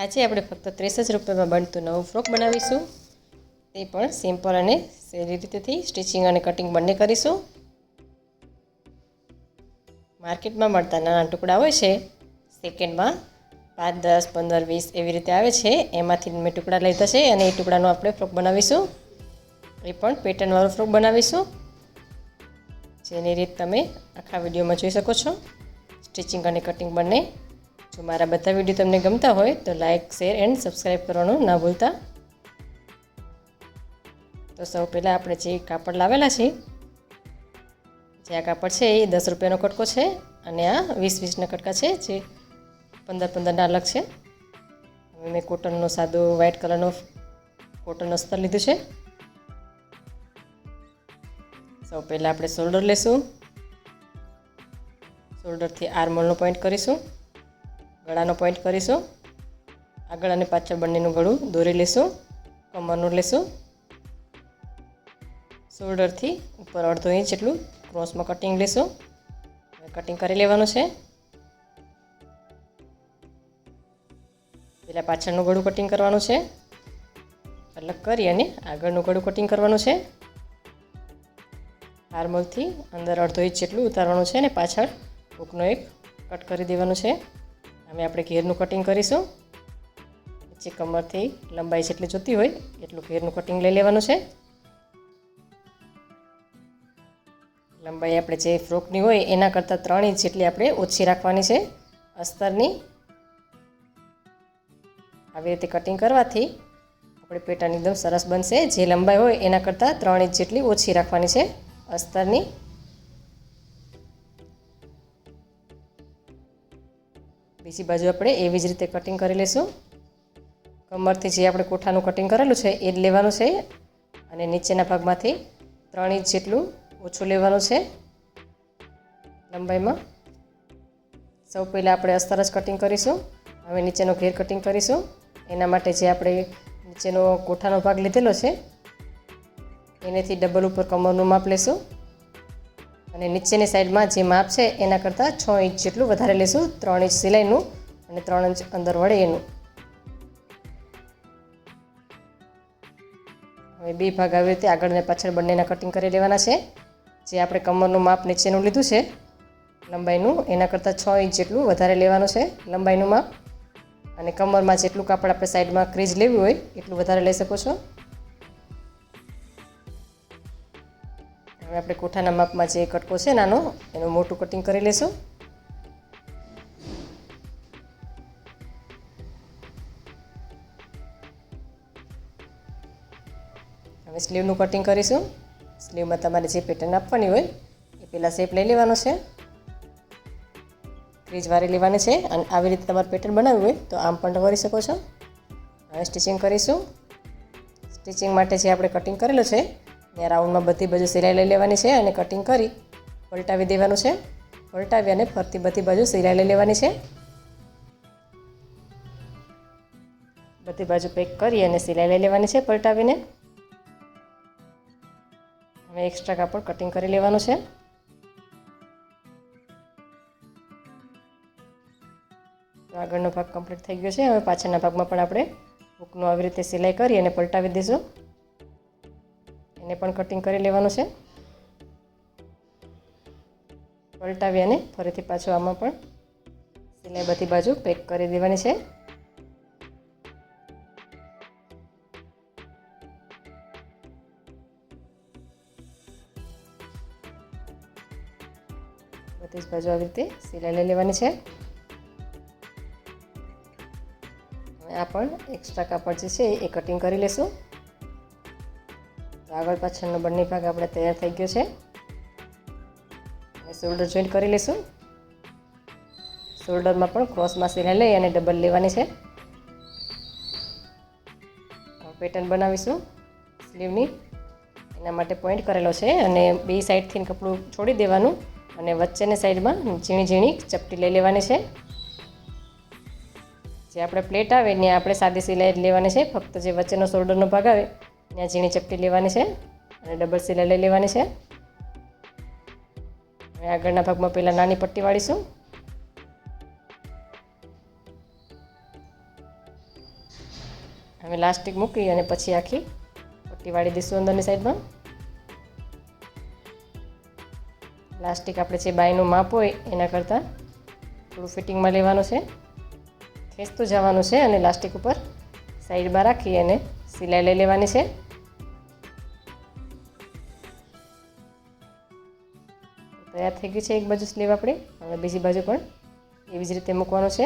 આજે આપણે ફક્ત 30 જ રૂપિયામાં બનતું નવું ફ્રોક બનાવીશું. તે પણ સિમ્પલ અને સહેલી રીતેથી સ્ટિચિંગ અને કટિંગ બંને કરીશું. માર્કેટમાં મળતા નાના ટુકડા હોય છે, સેકન્ડમાં 5, 10, 15, 20 એવી રીતે આવે છે. એમાંથી મેં ટુકડા લીધા છે અને એ ટુકડાનો આપણે ફ્રોક બનાવીશું. એ પણ પેટર્નવાળો ફ્રોક બનાવીશું, જેની રીત તમે આખા વિડીયોમાં જોઈ શકો છો, સ્ટિચિંગ અને કટિંગ બંને. જો મારા બધા વિડીયો તમને ગમતા હોય તો લાઇક, શેર એન્ડ સબસ્ક્રાઈબ કરવાનું ના ભૂલતા. તો સૌ પહેલાં આપણે જે કાપડ લાવેલા છે, જે આ કાપડ છે એ 10 રૂપિયાનો કટકો છે અને આ 20-20ના કટકા છે, જે 15-15ના અલગ છે. હવે મેં કોટનનો સાદો વ્હાઇટ કલરનો કોટન અસ્તર લીધું છે. સૌ પહેલાં આપણે શોલ્ડર લેશું. શોલ્ડરથી આર્મહોલનો પોઈન્ટ કરીશું, ગળાનો પોઈન્ટ કરીશું. આગળ અને પાછળ બંનેનું ગળું દોરી લેશું, કમરનું લેશું. શોલ્ડરથી ઉપર 1/2 ઇંચ જેટલું ક્રોસમાં કટિંગ લેશું. હવે કટિંગ કરી લેવાનું છે. પહેલાં પાછળનું ગળું કટિંગ કરવાનું છે, અલગ કરી અને આગળનું ગળું કટિંગ કરવાનું છે. આર્મહોલથી અંદર 1/2 ઇંચ જેટલું ઉતારવાનું છે અને પાછળ હૂકનો એક કટ કરી દેવાનું છે. હવે આપણે ઘેરનું કટિંગ કરીશું. જે કમરથી લંબાઈ જેટલી જોતી હોય એટલું ઘેરનું કટિંગ લઈ લેવાનું છે. લંબાઈ આપણે જે ફ્રોકની હોય એના કરતાં 3 ઇંચ જેટલી આપણે ઓછી રાખવાની છે અસ્તરની. આવી રીતે કટિંગ કરવાથી આપણી પેટર્ન એકદમ સરસ બનશે. જે લંબાઈ હોય એના કરતાં 3 ઇંચ જેટલી ઓછી રાખવાની છે અસ્તરની. બીજી બાજુ આપણે એવી જ રીતે કટિંગ કરી લઈશું. કમરથી જે આપણે કોઠાનું કટિંગ કરેલું છે એ જ લેવાનું છે અને નીચેના ભાગમાંથી 3 ઇંચ જેટલું ઓછું લેવાનું છે લંબાઈમાં. સૌ પહેલાં આપણે અસ્તર જ કટિંગ કરીશું. હવે નીચેનો ઘેર કટિંગ કરીશું. એના માટે જે આપણે નીચેનો કોઠાનો ભાગ લીધેલો છે એનેથી ડબલ ઉપર કમરનું માપ લેશું અને નીચેની સાઈડમાં જે માપ છે એના કરતાં 6 ઇંચ જેટલું વધારે લેશું. 3 ઇંચ સિલાઈનું અને 3 ઇંચ અંદર વળે એનું. હવે 2 ભાગ આવી રીતે આગળ અને પાછળ બંનેના કટિંગ કરી લેવાના છે. જે આપણે કમરનું માપ નીચેનું લીધું છે લંબાઈનું, એના કરતાં 6 ઇંચ જેટલું વધારે લેવાનું છે લંબાઈનું માપ. અને કમરમાં જેટલું કાપડ આપણે સાઈડમાં ક્રીજ લેવી હોય એટલું વધારે લઈ શકો છો. હવે આપણે કોઠાના માપમાં જે કટકો છે નાનો, એનું મોટું કટિંગ કરી લઈશું. હવે સ્લીવનું કટિંગ કરીશું. સ્લીવમાં તમારે જે પેટર્ન આપવાની હોય એ પહેલાં શેપ લઈ લેવાનો છે, ક્રીજ વારી લેવાની છે. અને આવી રીતે તમારે પેટર્ન બનાવવી હોય તો આમ પણ કરી શકો છો. હવે સ્ટિચિંગ કરીશું. સ્ટિચિંગ માટે જે આપણે કટિંગ કરેલું છે ત્યાં રાઉન્ડમાં બધી બાજુ સિલાઈ લઈ લેવાની છે અને કટિંગ કરી પલટાવી દેવાનું છે. પલટાવી અને ફરતી બધી બાજુ સિલાઈ લઈ લેવાની છે. બધી બાજુ પેક કરી અને સિલાઈ લઈ લેવાની છે પલટાવીને. હવે એક્સ્ટ્રા કાપડ કટિંગ કરી લેવાનું છે. આગળનો ભાગ કમ્પ્લીટ થઈ ગયો છે. હવે પાછળના ભાગમાં પણ આપણે હૂકનું આવી રીતે સિલાઈ કરી અને પલટાવી દઈશું. એને પણ કટિંગ કરી લેવાનું છે. પલટાવી અને ફરીથી પાછું આમાં પણ સિલાઈ બધી બાજુ પેક કરી દેવાની છે. બધી જ બાજુ આવી રીતે સિલાઈ લઈ લેવાની છે. હવે આ પણ એક્સ્ટ્રા કાપડ જે છે એ કટિંગ કરી લેશું. તો આગળ પાછળનો બંને ભાગ આપણે તૈયાર થઈ ગયો છે. હવે શોલ્ડર જોઈન્ટ કરી લેશું. શોલ્ડરમાં પણ ક્રોસમાં સિલાઈ લઈ અને ડબલ લેવાની છે. પેટર્ન બનાવીશું સ્લીવની. એના માટે પોઈન્ટ કરેલો છે અને બે સાઈડથી કપડું છોડી દેવાનું અને વચ્ચેની સાઈડમાં ઝીણી ઝીણી ચપટી લઈ લેવાની છે. જે આપણે પ્લેટ આવે ત્યાં આપણે સાદી સિલાઈ લેવાની છે. ફક્ત જે વચ્ચેનો શોલ્ડરનો ભાગ આવે ત્યાં ઝીણી ચપટી લેવાની છે અને ડબલ સિલાઈ લઈ લેવાની છે. હવે આગળના ભાગમાં પહેલાં નાની પટ્ટી વાળીશું. હવે લાસ્ટિક મૂકી અને પછી આખી પટ્ટી વાળી દઈશું અંદરની સાઈડમાં. લાસ્ટિક આપણે જે બાયનું માપ હોય એના કરતાં થોડું ફિટિંગમાં લેવાનું છે, ખેંચતું જવાનું છે અને લાસ્ટિક ઉપર સાઈડમાં રાખી અને સિલાઈ લઈ લેવાની છે. તૈયાર થઈ ગયું છે એક બાજુ સ્લીવ આપણી. હવે બીજી બાજુ પણ એવી જ રીતે મૂકવાનું છે.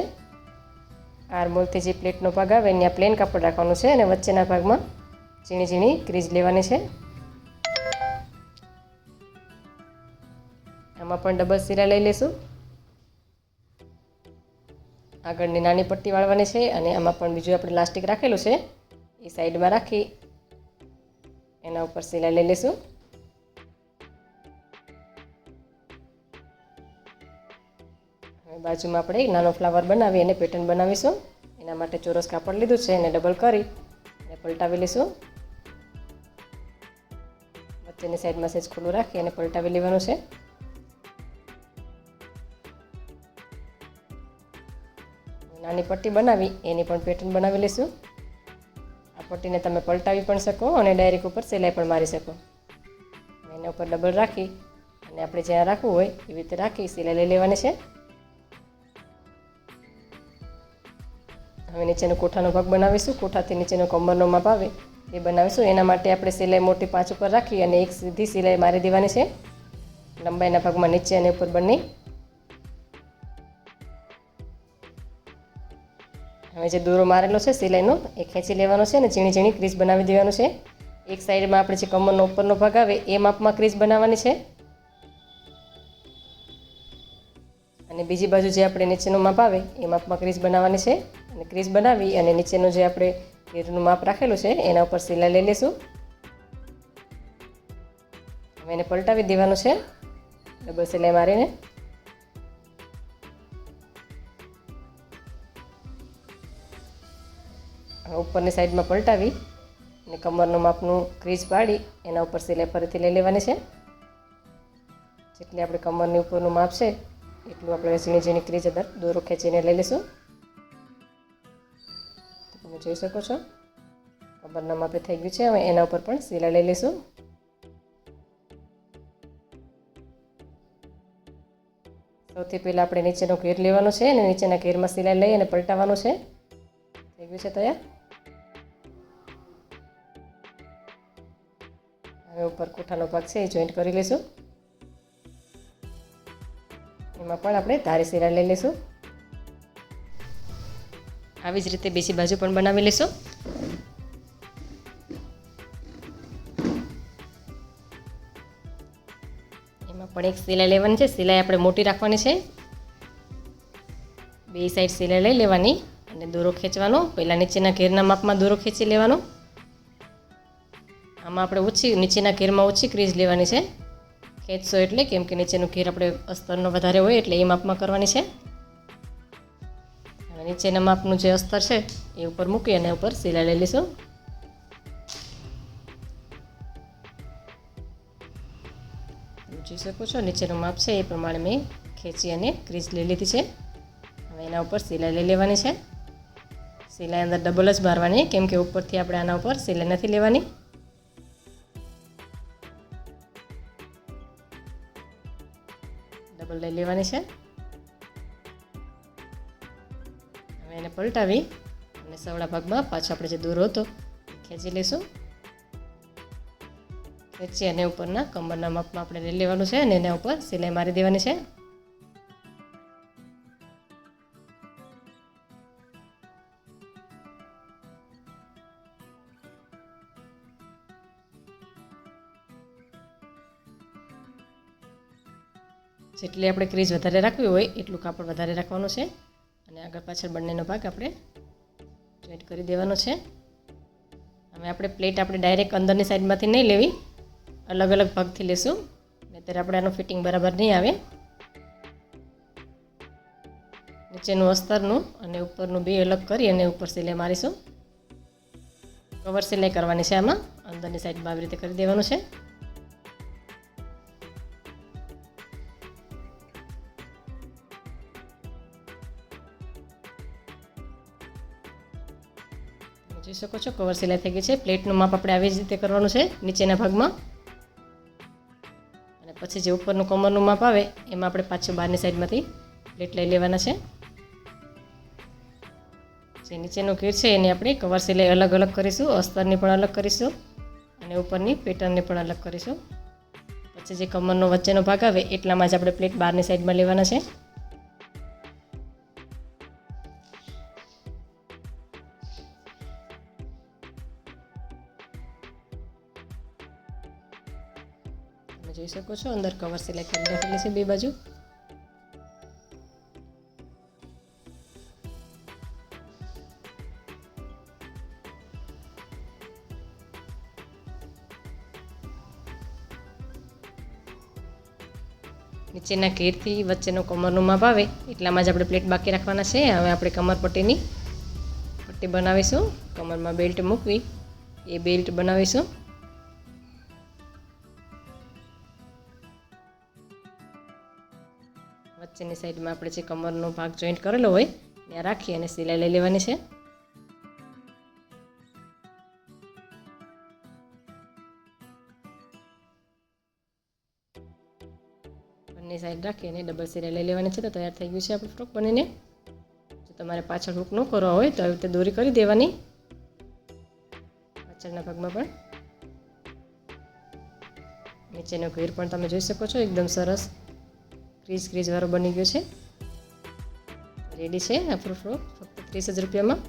આર્મહોલથી જે પ્લેટનો ભાગ આવે ત્યાં પ્લેન કાપડ રાખવાનું છે અને વચ્ચેના ભાગમાં ઝીણી ઝીણી ક્રીઝ લેવાની છે. આમાં પણ ડબલ સિલાઈ લઈ લઈશું. આગળની નાની પટ્ટી વાળવાની છે અને આમાં પણ બીજું આપણે લાસ્ટિક રાખેલું છે એ સાઈડમાં રાખી એના ઉપર સિલાઈ લઈ લઈશું. હવે બાજુમાં આપણે એક નાનો ફ્લાવર બનાવી અને પેટર્ન બનાવીશું. એના માટે ચોરસ કાપડ લીધું છે એને ડબલ કરી અને પલટાવી લઈશું. વચ્ચેની સાઈડમાં સેજ ખુલ્લું રાખી અને પલટાવી લેવાનું છે. નાની પટ્ટી બનાવી એની પણ પેટર્ન બનાવી લઈશું. આ પટ્ટીને તમે પલટાવી પણ શકો અને ડાયરેક્ટ ઉપર સિલાઈ પણ મારી શકો. એના ઉપર ડબલ રાખી અને આપણે જ્યાં રાખવું હોય એવી રીતે રાખી સિલાઈ લઈ લેવાની છે. હવે નીચેનો કોઠાનો ભાગ બનાવીશું. કોઠાથી નીચેનો કમરનો માપ આવે એ બનાવીશું. એના માટે આપણે સિલાઈ મોટી 5 ઉપર રાખી અને એક સીધી સિલાઈ મારી દેવાની છે. લંબાઈના ભાગમાં નીચે અને ઉપર બંને. હવે જે દોરો મારેલો છે સિલાઈનો એ ખેંચી લેવાનો છે અને ઝીણી ઝીણી ક્રીઝ બનાવી દેવાનું છે. એક સાઈડમાં આપણે જે કમરનો ઉપરનો ભાગ આવે એ માપમાં ક્રીઝ બનાવવાની છે અને બીજી બાજુ જે આપણે નીચેનું માપ આવે એ માપમાં ક્રીઝ બનાવવાની છે. અને ક્રીઝ બનાવી અને નીચેનું જે આપણે ઘેરનું માપ રાખેલું છે એના ઉપર સિલાઈ લઈ લઈશું. હવે એને પલટાવી દેવાનું છે ડબલ સિલાઈ મારીને. ઉપરની સાઈડમાં પલટાવી અને કમરનું માપનું ક્રીઝ પાડી એના ઉપર સિલાઈ ફરીથી લઈ લેવાની છે. જેટલી આપણે કમરની ઉપરનું માપ છે એટલું આપણે ઝીણી ઝીણી ક્રીઝ અંદર દોરો ખેંચીને લઈ લઈશું. તમે જોઈ શકો છો કમરના માપે થઈ ગયું છે. હવે એના ઉપર પણ સિલાઈ લઈ લઈશું. સૌથી પહેલાં આપણે નીચેનો ઘેર લેવાનો છે અને નીચેના ઘેરમાં સિલાઈ લઈ અને પલટાવવાનું છે. થઈ ગયું છે તૈયાર. હવે ઉપર કોઠાનો ભાગ છે એ જોઈન્ટ કરી લઈશું. એમાં પણ આપણે ધારી સિલાઈ લઈ લઈશું. આવી જ રીતે બીજી બાજુ પણ બનાવી લઈશું. એમાં પણ એક સિલાઈ લેવાની છે. સિલાઈ આપણે મોટી રાખવાની છે. બે સાઈડ સિલાઈ લઈ લેવાની અને દોરો ખેંચવાનો. પહેલાં નીચેના ઘેરના માપમાં દોરો ખેંચી લેવાનો. આમાં આપણે નીચેના ઘેરમાં ઓછી ક્રીઝ લેવાની છે. ખેંચશો એટલે કેમ કે નીચેનું ઘેર આપણે અસ્તરનો વધારે હોય એટલે એ માપમાં કરવાની છે. અને નીચેના માપનું જે અસ્તર છે એ ઉપર મૂકી અને ઉપર સિલાઈ લઈ લઈશું. જોઈ શકો છો નીચેનું માપ છે એ પ્રમાણે મેં ખેંચી અને ક્રીઝ લઈ લીધી છે. હવે એના ઉપર સિલાઈ લઈ લેવાની છે. સિલાઈ અંદર ડબલ જ મારવાની કેમ કે ઉપરથી આપણે આના ઉપર સિલાઈ નથી લેવાની. ડબલ લઈ લેવાની છે. હવે એને પલટાવી અને સવડા ભાગમાં પાછો આપણે જે દોરો હતો ખેંચી લઈશું. ખેંચી અને ઉપરના કમરના માપમાં આપણે લઈ લેવાનું છે અને એના ઉપર સિલાઈ મારી દેવાની છે. જેટલી આપણે ક્રીઝ વધારે રાખવી હોય એટલું કાપડ વધારે રાખવાનું છે અને આગળ પાછળ બંનેનો ભાગ આપણે જોઈન્ટ કરી દેવાનો છે. હવે આપણે પ્લેટ આપણે ડાયરેક્ટ અંદરની સાઈડમાંથી નહીં લેવી, અલગ અલગ ભાગથી લેશું, નહીંતર આપણે આનું ફિટિંગ બરાબર નહીં આવે. નીચેનું અસ્તરનું અને ઉપરનું બે અલગ કરી અને ઉપર સિલાઈ મારીશું. કવર સિલાઈ કરવાની છે. આમાં અંદરની સાઈડમાં આવી રીતે કરી દેવાનું છે. જોઈ શકો છો કવર સિલાઈ થઈ ગઈ છે. પ્લેટનું માપ આપણે આવી જ રીતે કરવાનું છે નીચેના ભાગમાં, અને પછી જે ઉપરનું કમરનું માપ આવે એમાં આપણે પાછું બહારની સાઈડમાંથી પ્લેટ લઈ લેવાના છે. જે નીચેનું ઘેર છે એને આપણે કવર સિલાઈ અલગ અલગ કરીશું, અસ્તરની પણ અલગ કરીશું અને ઉપરની પેટર્નને પણ અલગ કરીશું. પછી જે કમરનો વચ્ચેનો ભાગ આવે એટલામાં જ આપણે પ્લેટ બહારની સાઈડમાં લેવાના છે. તમે જોઈ શકો છો અંદર કવર સિલાઈ કરી નાખેલી છે બે બાજુ. નીચેના ઘેરથી વચ્ચેનો કમરનું માપ આવે એટલામાં જ આપણે પ્લેટ બાકી રાખવાના છે. હવે આપણે કમર પટ્ટીની પટ્ટી બનાવીશું. કમરમાં બેલ્ટ મૂકવી એ બેલ્ટ બનાવીશું. વચ્ચેની સાઈડમાં આપણે જે કમરનો ભાગ જોઈન્ટ કરેલો હોય ત્યાં રાખી અને સિલાઈ લઈ લેવાની છે. બંને સાઈડ રાખી અને ડબલ સિલાઈ લઈ લેવાની છે. તો તૈયાર થઈ ગયું છે આપણું ફ્રોક બનીને. જો તમારે પાછળ હૂક ન કરવા હોય તો આવી રીતે દોરી કરી દેવાની પાછળના ભાગમાં પણ. નીચેનો ઘેર પણ તમે જોઈ શકો છો એકદમ સરસ ક્રીઝ વાળો બની ગયો છે. રેડી છે આપણું ફ્રોક ફક્ત 30 જ રૂપિયામાં.